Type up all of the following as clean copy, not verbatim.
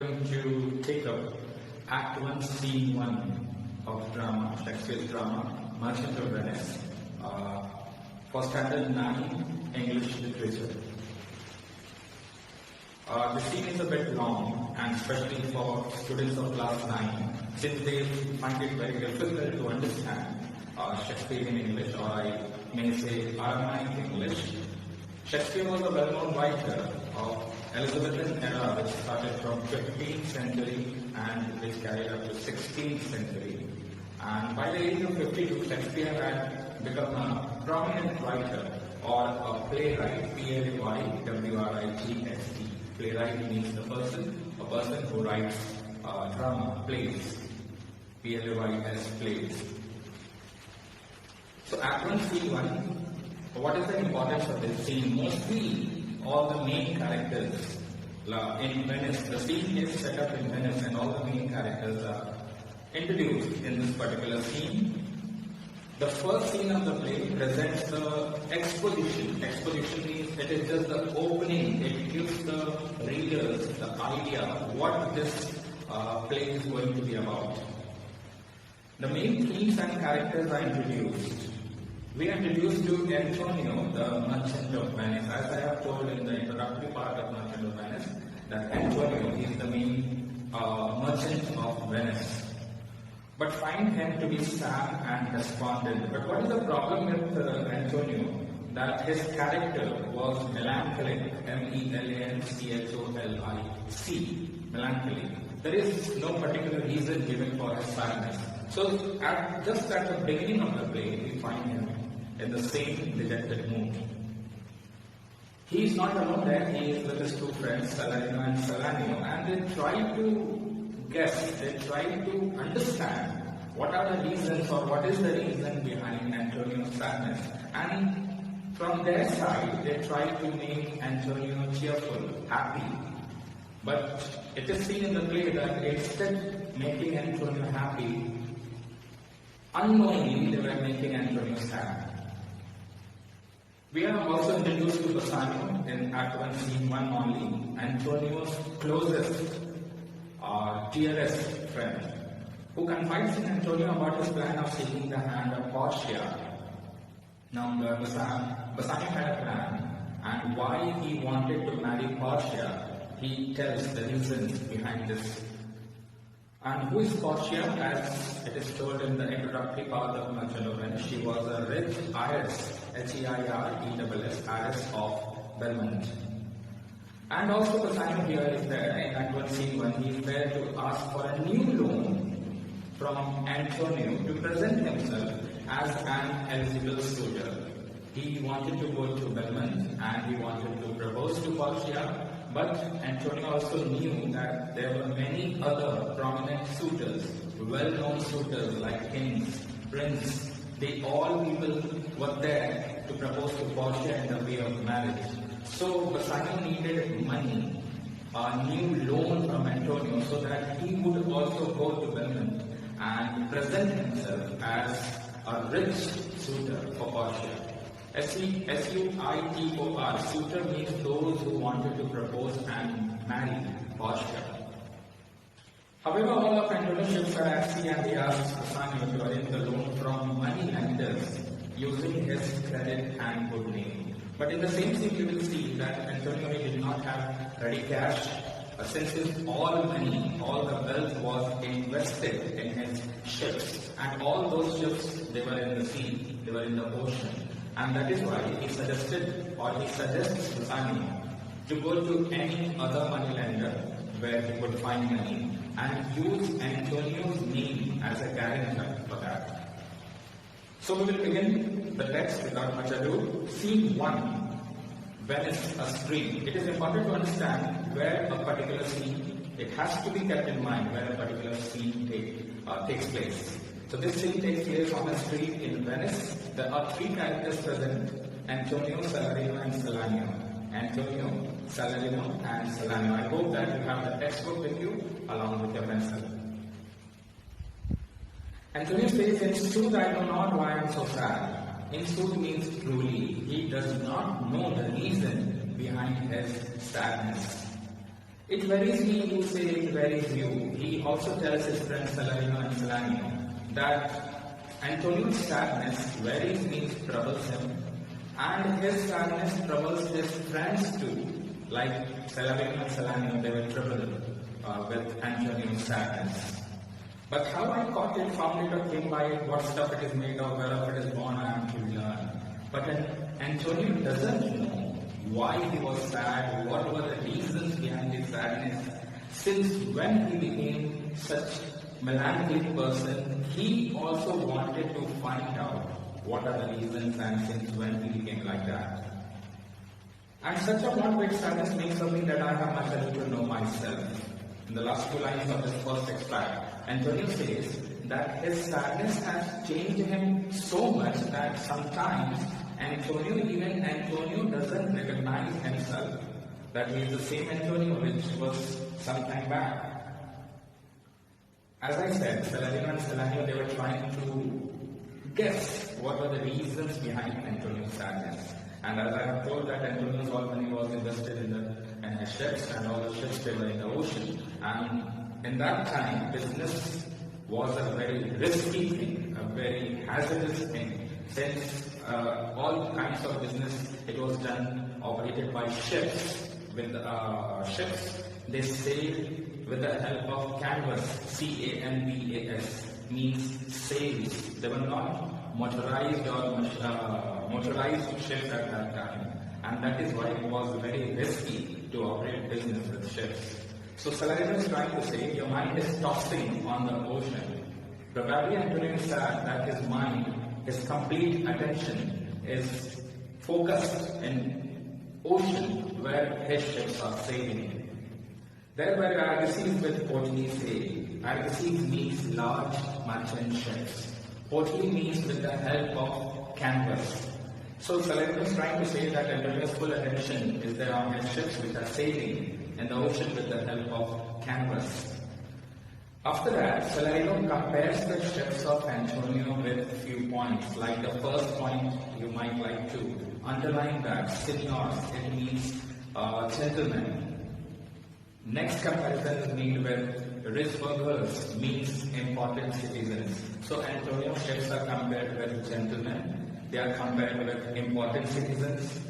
Going to take up Act 1, Scene 1 of drama, Shakespeare's drama, Merchant of Venice, for Std.9 English literature. The scene is a bit long, and especially for students of class 9, since they find it very difficult to understand Shakespearean English, or I may say Aramaic English. Shakespeare was a well-known writer of Elizabethan era, which started from 15th century and which carried up to 16th century. And by the age of 52, Shakespeare had become a prominent writer or a playwright, P-L-A-Y-W-R-I-G-S-T. Playwright means a person who writes drama, plays, P-L-A-Y-S, plays. So Act 1, Scene 1, what is the importance of this scene? Mostly all the main characters in Venice, the scene is set up in Venice and all the main characters are introduced in this particular scene. The first scene of the play presents the exposition. Exposition means it is just the opening. It gives the readers the idea what this play is going to be about. The main themes and characters are introduced. We are introduced to Antonio, the Merchant of Venice. As I have told in the introductory part of Merchant of Venice, that Antonio is the main merchant of Venice. But find him to be sad and despondent. But what is the problem with Antonio? That his character was melancholic, M-E-L-A-N-C-H-O-L-I-C, melancholic. There is no particular reason given for his sadness. So just at the beginning of the play, we find him in the same dejected mood. He is not alone there, he is with his two friends, Salarino and Salanio, and they try to guess, they try to understand what are the reasons or what is the reason behind Antonio's sadness. And from their side, they try to make Antonio cheerful, happy. But it is seen in the play that instead making Antonio happy, unknowingly they were making Antonio sad. We are also introduced to Bassanio in Act 1, Scene 1 only, Antonio's closest, dearest friend, who confides in Antonio about his plan of seeking the hand of Portia. Now, Bassanio had a plan, and why he wanted to marry Portia, he tells the reasons behind this. And who is Portia? As it is told in the introductory part of Merchant of Venice, she was a rich heiress, H-E-I-R-E-S-S, heiress of Belmont. And also Bassanio here is there in Act 1, Scene 1. He is there to ask for a new loan from Antonio to present himself as an eligible suitor. He wanted to go to Belmont and he wanted to propose to Portia. But Antonio also knew that there were many other prominent suitors, well-known suitors like kings, princes. They all people were there to propose to Portia in the way of marriage. So Bassanio needed money, a new loan from Antonio, so that he would also go to Belmont and present himself as a rich suitor for Portia. S-U-I-T-O-R, suitor means those who wanted to propose and marry Portia. However, all of Antonio's ships are at sea and he asks Bassanio to arrange the loan from money lenders using his credit and good name. But in the same scene you will see that Antonio did not have ready cash, since all money, all the wealth was invested in his ships, and all those ships, they were in the sea, they were in the ocean. And that is why he suggested, or he suggests Bassanio to go to any other money lender where he could find money and use Antonio's name as a guarantor for that. So we will begin the text without much ado. Scene 1, Venice, a stream. It is important to understand where a particular scene, it has to be kept in mind where a particular scene takes place. So this scene takes place on a street in Venice. There are three characters present: Antonio, Salarino and Salanio. Antonio, Salarino and Salanio. I hope that you have the textbook with you along with your pencil. Antonio says, "In sooth, I know not why I am so sad." In sooth means truly. He does not know the reason behind his sadness. It varies me, you say it varies you. He also tells his friend Salarino and Salanio that Antonio's sadness varies me, troubles him, and his sadness troubles his friends too. Like Salarino and Salanio, they were troubled with Antonio's sadness. But how I caught it, found it, or came by it, what stuff it is made of, whereof it is born, I am to learn. But Antonio doesn't know why he was sad, what were the reasons behind his sadness. Since when he became such melancholic person, he also wanted to find out what are the reasons and since when he became like that. And such a want-based sadness makes something that I have much ado to know myself. In the last 2 lines of this first extract, Antonio says that his sadness has changed him so much that sometimes even Antonio doesn't recognize himself that he is the same Antonio which was some time back. As I said, Salarino and Salanio, they were trying to guess what were the reasons behind Antonio's sadness. And as I have told that Antonio's all money was invested in the ships, and all the ships they were in the ocean. And in that time, business was a very risky thing, a very hazardous thing, since all kinds of business, it was done, operated by ships. With ships, they sailed with the help of canvas, C-A-N-V-A-S, means sails. They were not motorized or motorized ships at that time, and that is why it was very risky to operate business with ships. So Salarino is trying to say your mind is tossing on the ocean. Probably Antonio is sad that his mind, his complete attention is focused in ocean where his ships are sailing. Thereby Argosies with Portuguese say, Argosies means large merchant ships. Portuguese means with the help of canvas. So Salarino is trying to say that Antonio's full attention is there on his ships which are sailing in the ocean with the help of canvas. After that, Salarino compares the ships of Antonio with a few points. Like the first point, you might like to underline that seniors, it means gentlemen. Next comparison is made with rich burghers, means important citizens. So Antonio's ships are compared with gentlemen, they are compared with important citizens.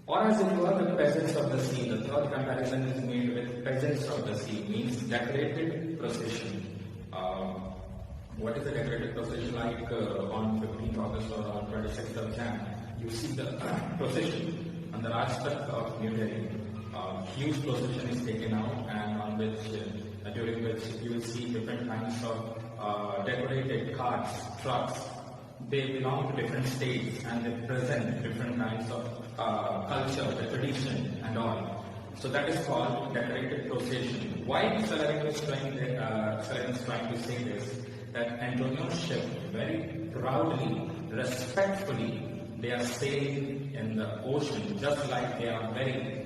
Or as it were, the peasants of the sea. The third comparison is made with peasants of the sea, means decorated procession. What is a decorated procession like on 15th August or on 26th of Jan? You see the procession on the Rajpath of New Delhi. Huge procession is taken out, and on which, during which you will see different kinds of decorated carts, trucks. They belong to different states and they present different kinds of culture, the tradition and all. So that is called decorated procession. Why Salarino is trying to say this? That Antonio's ship very proudly, respectfully, they are sailing in the ocean, just like they are very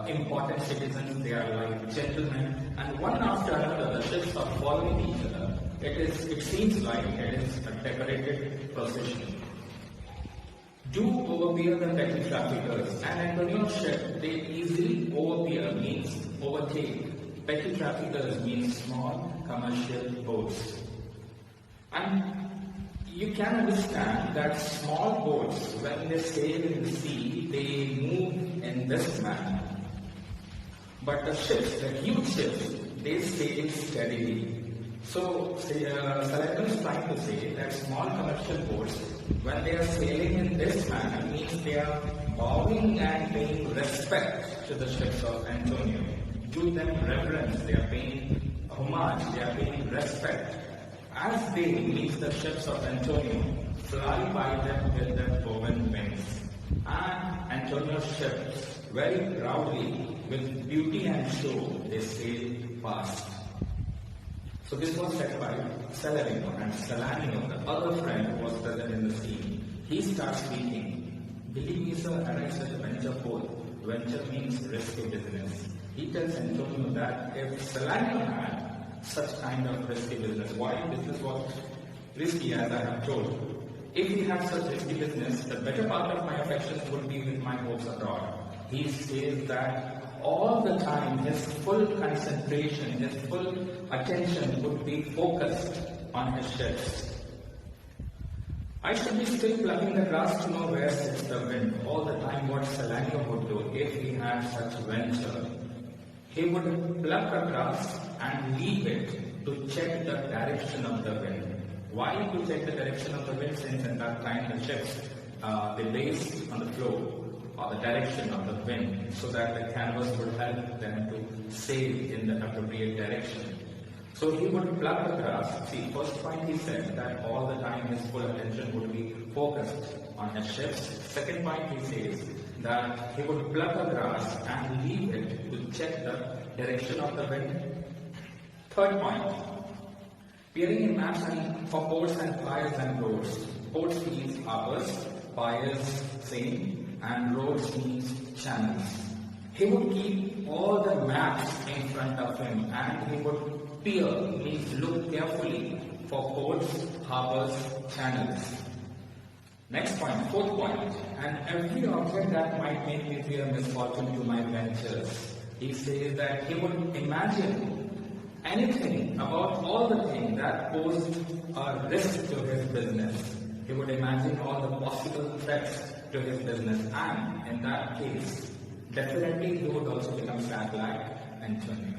important citizens, they are like gentlemen, and one after another the ships are following each other. It seems like it is a decorated procession. Do overpeer the petty traffickers, and Antonio's ship, they easily overpeer means overtake. Petty traffickers means small commercial boats. And you can understand that small boats, when they sail in the sea, they move in this manner. But the ships, the huge ships, they sail steadily. So, Salarino is trying to say that small commercial boats, when they are sailing in this manner, means they are bowing and paying respect to the ships of Antonio. Do them reverence, they are paying homage, they are paying respect. As they, means the ships of Antonio, fly by them with their woven wings. And Antonio's ships, very proudly, with beauty and show, they sail past. So this was said by Salarino, and Salanio, the other friend who was present in the scene, he starts speaking. Believe me, sir, arrives at the venture port. Venture means risky business. He tells Antonio that if Salanio had such kind of risky business, why business was risky, as I have told. If he had such risky business, the better part of my affections would be with my hopes abroad. He says that all the time his full concentration, his full attention would be focused on his ships. I should be still plucking the grass to know where sits the wind. All the time what Salango would do if he had such venture. He would pluck the grass and leave it to check the direction of the wind. Why to check the direction of the wind? Since at that time the ships, they based on the flow or the direction of the wind, so that the canvas would help them to sail in the appropriate direction. So he would pluck the grass. See, first point he said that all the time his full attention would be focused on his ships. Second point he says that he would pluck the grass and leave it to check the direction of the wind. Third point, peering in maps and for ports and piers and roads. Ports means harbors, piers same, and roads means channels. He would keep all the maps in front of him and he would peer, means look carefully for ports, harbors, channels. Next point, fourth point, and every object that might make me fear misfortune to my ventures. He says that he would imagine anything about all the things that posed a risk to his business. He would imagine all the possible threats to his business, and in that case, definitely he would also become sad like Antonio.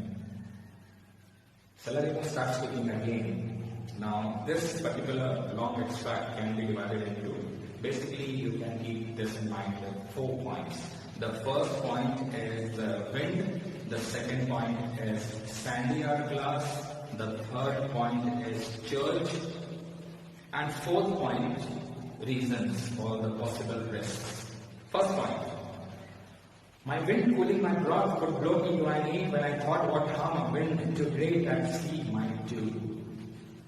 Salarino starts speaking again. Now, this particular long extract can be divided into, basically you can keep this in mind with 4 points. The first point is the wind, the second point is sandy hourglass, the third point is church, and fourth point, reasons for the possible risks. First point, my wind cooling my broth could blow me to an end when I thought what harm a wind too great at sea might do.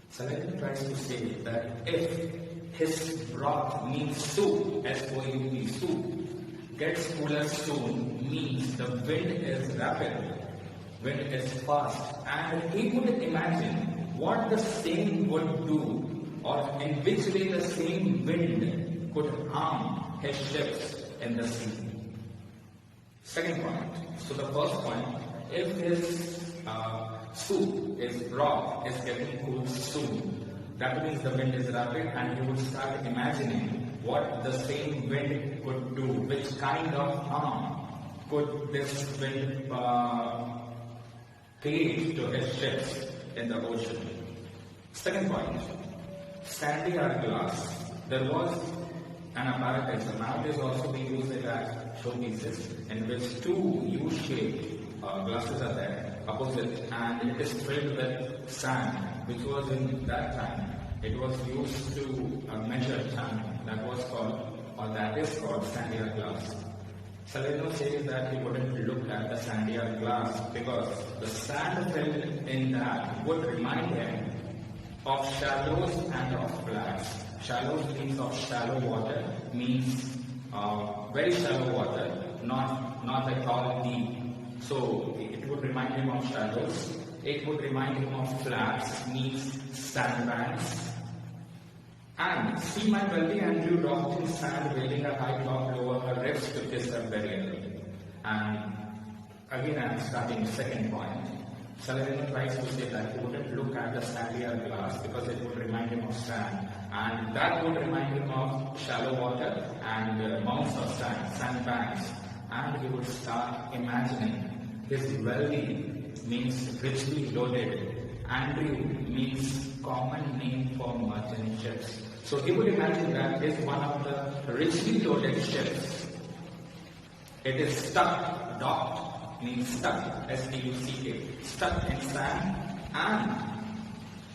Saladin tries to say that if his broth means soup, S-O-U-P, soup, gets cooler soon means the wind is rapid, wind is fast, and he would imagine what the same would do or in which way the same wind could harm his ships in the sea. Second point, so the first point, if his soup, his broth is getting cooled soon, that means the wind is rapid and he would start imagining what the same wind could do, which kind of harm could this wind create to his ships in the ocean. Second point, sandy hourglass. There was an apparatus, nowadays also we use it as showpieces, in which two U-shaped glasses are there, opposite, and it is filled with sand, which was in that time, it was used to measure time. That was called, or that is called sandy hourglass. Salerno says that he wouldn't look at the sandy hourglass because the sand filled in that would remind him of shallows and of flats. Shallows means of shallow water, means very shallow water, not at all deep. So it would remind him of shallows. It would remind him of flats, means sandbanks. And see my wealthy Andrew docked in sand, waiting a high clock over her ribs to kiss her burial. And again I am starting second point. Saladin tries to say that he wouldn't look at the sandy hourglass because it would remind him of sand, and that would remind him of shallow water and mounds of sand, sandbanks, and he would start imagining his wealthy means richly loaded, Andrew means common name for merchant ships. So he would imagine that is one of the richly loaded ships. It is stuck, docked, means stuck, S-T-U-C-K, stuck in sand, and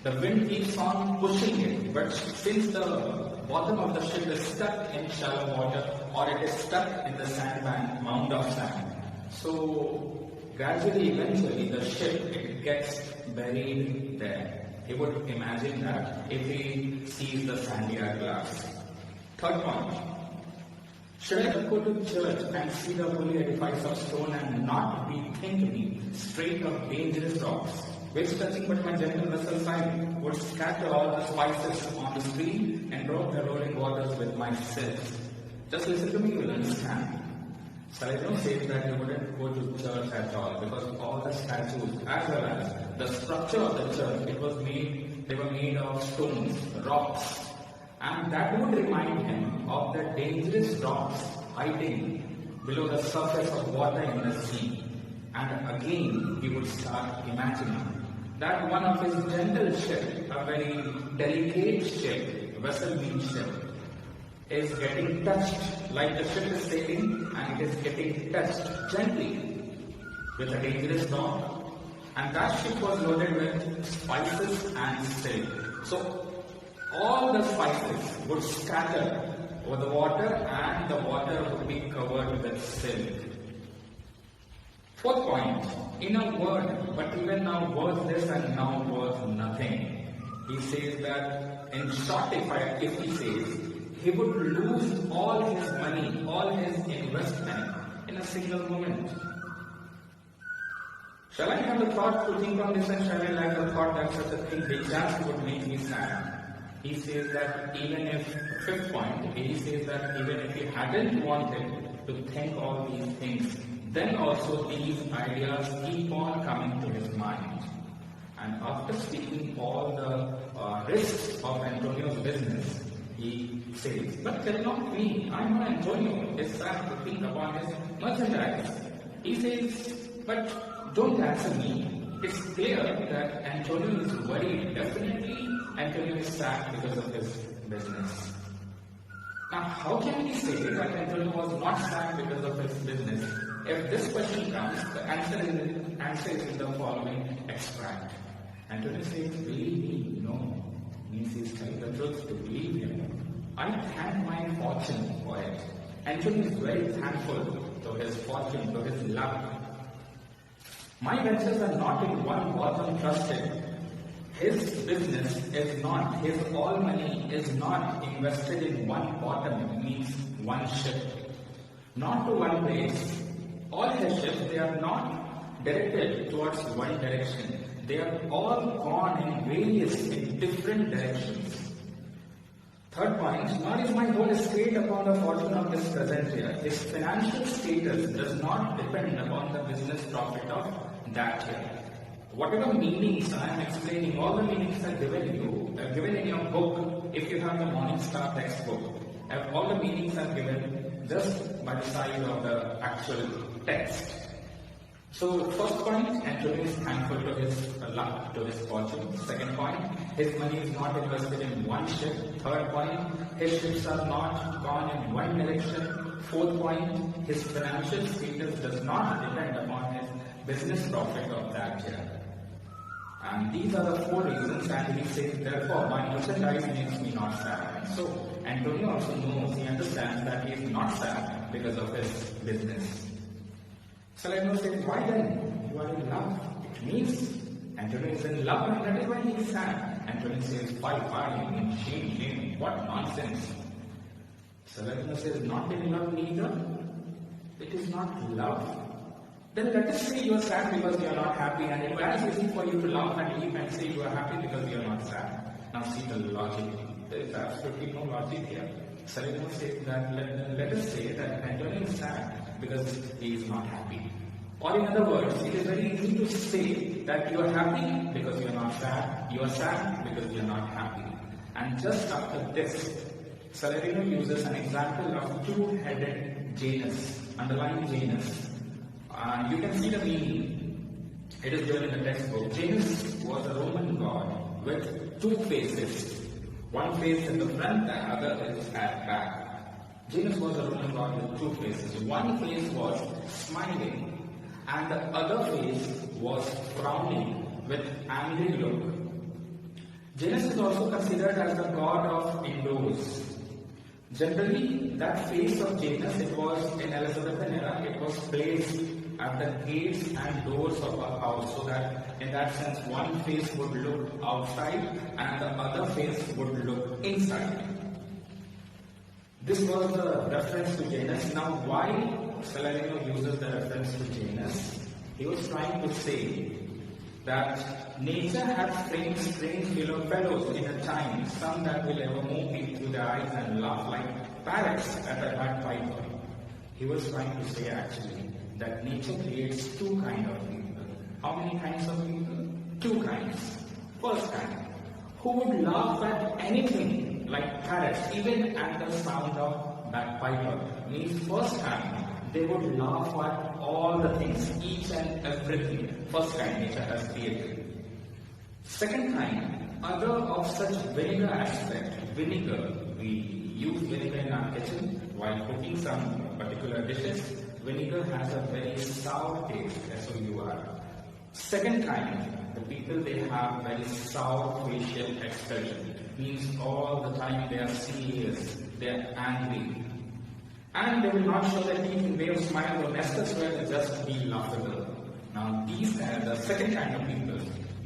the wind keeps on pushing it. But since the bottom of the ship is stuck in shallow water, or it is stuck in the sandbank, mound of sand, so gradually, eventually, the ship, it gets buried there. He would imagine that if he sees the sandy hourglass. Third point. Should I go to church and see the holy edifice of stone and not bethink me straight of dangerous rocks, which touching but my gentle vessel side would scatter all the spices on the stream and drop the rolling waters with my sins? Just listen to me, you will understand. Saladino says that he wouldn't go to church at all because all the statues as well as the structure of the church, they were made of stones, rocks, and that would remind him of the dangerous rocks hiding below the surface of water in the sea. And again he would start imagining that one of his gentle ship, a very delicate ship, vessel means ship, is getting touched, like the ship is sailing and it is getting touched gently with a dangerous rock. And that ship was loaded with spices and silk. So all the spices would scatter over the water and the water would be covered with silk. Fourth point, in a word, but even now worth this and now worth nothing. He says that, in short, if he says, he would lose all his money, all his investment in a single moment. Shall I have the thought to think on this, and shall I have the thought that such a thing just would make me sad? He says that even if, fifth point, he says that even if he hadn't wanted to think all these things, then also these ideas keep on coming to his mind. And after speaking all the risks of Antonio's business, he says, but tell not me, I'm not Antonio. It's sad to think about his merchandise. He says, but don't answer me. It's clear that Antonio is worried. Definitely, Antonio is sad because of his business. Now, how can we say that Antonio was not sad because of his business? If this question comes, the answer is in the following extract. Antonio says, believe me, no. Means he's telling the truth to believe him. I thank my fortune for it. Antonio is very thankful to his fortune, to his luck. My ventures are not in one bottom trusted. His business is not, his all money is not invested in one bottom, means one ship. Not to one place. All his ships, they are not directed towards one direction. They are all gone in different directions. Third point, nor is my whole estate upon the fortune of this present year. His financial status does not depend upon the business profit of that year. Whatever meanings I am explaining, all the meanings are given in your book. If you have the Morning Star textbook, all the meanings are given just by the side of the actual text. So, first point, Antonio is thankful to his luck, to his fortune. Second point, his money is not invested in one ship. Third point, his ships are not gone in one direction. Fourth point, his financial status does not depend upon his business profit of that year. And these are the four reasons, and he says, therefore, my merchandise makes me not sad. So, Antonio also knows, he understands that he is not sad because of his business. Saladino says, why then? You are in love. It means Antonio is in love, and that is why he is sad. Antonio says, fine, shame, what nonsense. Saladino says, not in love neither. It is not love. Then let us say you are sad because you are not happy, and it is easy for you to laugh and leave and say you are happy because you are not sad. Now see the logic. There is absolutely no logic here. Saladino says that let us say that Antonio is sad because he is not happy. Or in other words, it is very easy to say that you are happy because you are not sad, you are sad because you are not happy. And just after this, Saladino uses an example of two-headed Janus, underline Janus. You can see the meaning. It is given in the textbook. Janus was a Roman god with two faces. One face in the front, the other is at back. Janus was a Roman god with two faces. One face was smiling, and the other face was frowning with angry look. Janus is also considered as the god of indoors. Generally, that face of Janus, it was in Elizabethan era, it was placed at the gates and doors of a house, so that in that sense one face would look outside and the other face would look inside. This was the reference to Janus. Now why Saladino uses the reference to Janus? He was trying to say that nature has strange fellows in a time, some that will ever move through their eyes and laugh like parrots at a bagpiper. He was trying to say actually that nature creates two kinds of people. How many kinds of people? Two kinds. First kind, who would laugh at anything like parrots, even at the sound of bagpiper. Means first kind, they would laugh at all the things, each and everything. First kind nature has created. Second kind, other of such vinegar aspect. Vinegar, we use vinegar in our kitchen while cooking some particular dishes. Vinegar has a very sour taste, S-O-U-R. Second kind, the people they have very sour facial expression. Means all the time they are serious, they are angry. And they will not show their teeth in way of smile or nesters will just be laughable. Now these the second kind of people,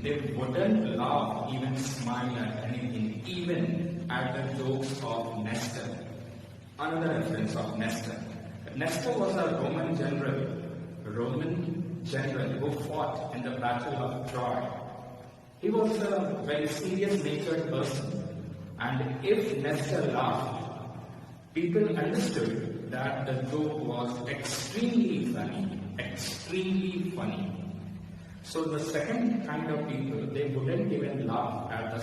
they wouldn't laugh, even smile at anything, even at the jokes of Nestor. Another reference of Nestor. Nestor was a Roman general who fought in the battle of Troy. He was a very serious natured person, and if Nestor laughed, people understood that the joke was extremely funny. So the second kind of people, they wouldn't even laugh at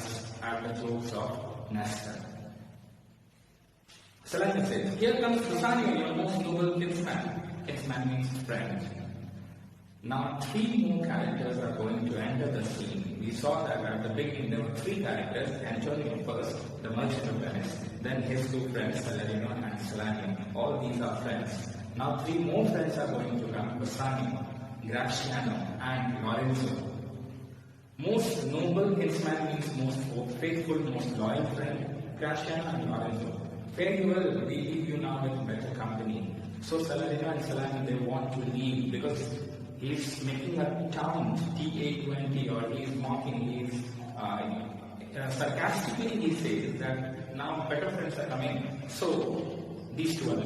the jokes of Nestor. Saladin says, here comes Bassanio, your most noble kinsman. Kinsman means friend. Now 3 more characters are going to enter the scene. We saw that at the beginning there were 3 characters, Antonio first, the merchant of Venice, then his 2 friends, Saladino and Saladin. All these are friends. Now 3 more friends are going to come, Bassanio, Graziano and Lorenzo. Most noble kinsman means most faithful, most loyal friend, Graziano and Lorenzo. Farewell, we leave you now with better company. So Saladino and Saladin, they want to leave because he's making a taunt, T-A-U-N-T, or he's mocking, sarcastically he says that now better friends are coming, so these 2 are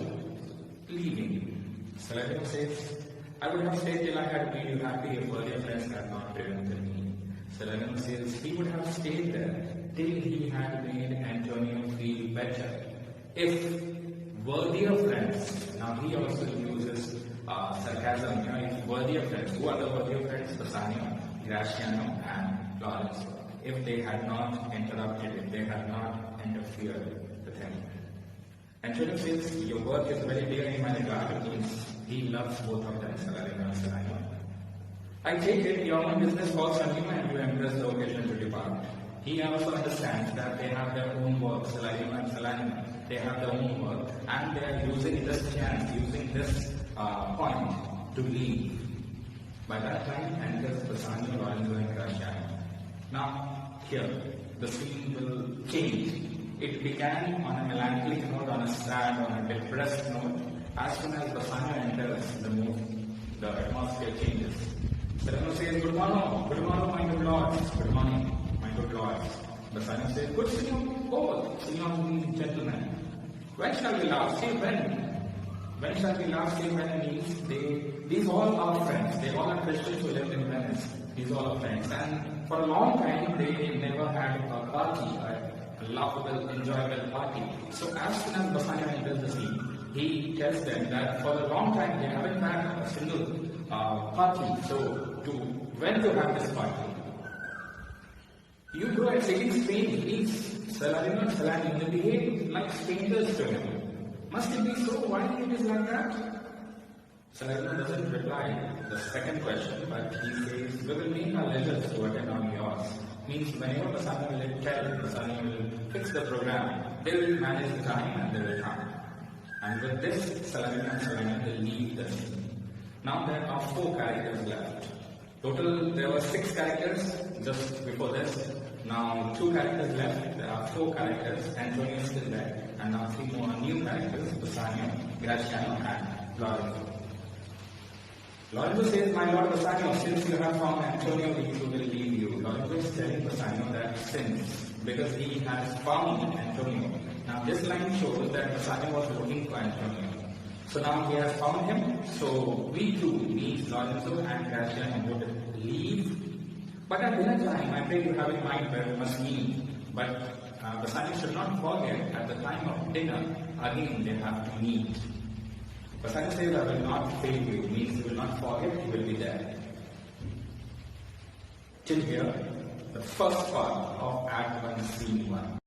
leaving. Saladin says, I would have stayed till I had made you happy if earlier friends had not prevented me. Saladin says he would have stayed there till he had made Antonio feel better. If worthier friends, now he also uses sarcasm, if worthier friends, who are the worthier friends? Bassanio, Graziano and Lorenzo. If they had not interrupted, if they had not interfered with him. Antonio says, your work is very dear in my regard. It means he loves both of them, Saladino and Saladino. I take it your own business calls on you and you embrace the occasion to depart. He also understands that they have their own work, Saladino and Saladino. They have their own work and they are using this chance, using this point to leave. By that time enters Bassanio, Lorenzo and Graziano. Now here the scene will change. It began on a melancholic note, on a sad, on a depressed note. As soon as Bassanio enters, the atmosphere changes. Saladino says, good morning, my good lords. Good morning, my good lords. Bassanio says, good signor, both, signor means gentlemen. When shall we laugh? Say when. When shall we laugh? Say when means these all are friends. They all are Christians who lived in Venice. These all are friends. And for a long time, they never had a party, a laughable, enjoyable party. So as soon as Bassanio enters the scene, he tells them that for a long time they haven't had a single party. So when to have this party? You go and say in Spain, please. Saladino and Saladin, they behave like strangers to him. Must it be so? Why it is like that? Saladino doesn't reply the second question, but he says, we will make our letters to attend on yours. Means whenever Bassanio will tell, Bassanio will fix the program, they will manage the time and they will come. And with this, Saladino and Saladin will leave the scene. Now there are 4 characters left. Total, there were 6 characters just before this. Now 2 characters left. There are 4 characters. Antonio is still there. And now 3 more new characters, Bassanio, Graziano and Lorenzo. Lorenzo says, my lord Bassanio, since you have found Antonio, we will leave you. Lorenzo is telling Bassanio that since, because he has found Antonio. Now this line shows that Bassanio was looking for Antonio. So now he has found him, so we too, means Lorenzo and Graziano, would leave. But at dinner time, I pray you have in mind where we must meet. But Bassanio should not forget, at the time of dinner, again they have to meet. Bassanio says, I will not fail you, means you will not forget, you will be there. Till here, the first part of Act 1, Scene 1.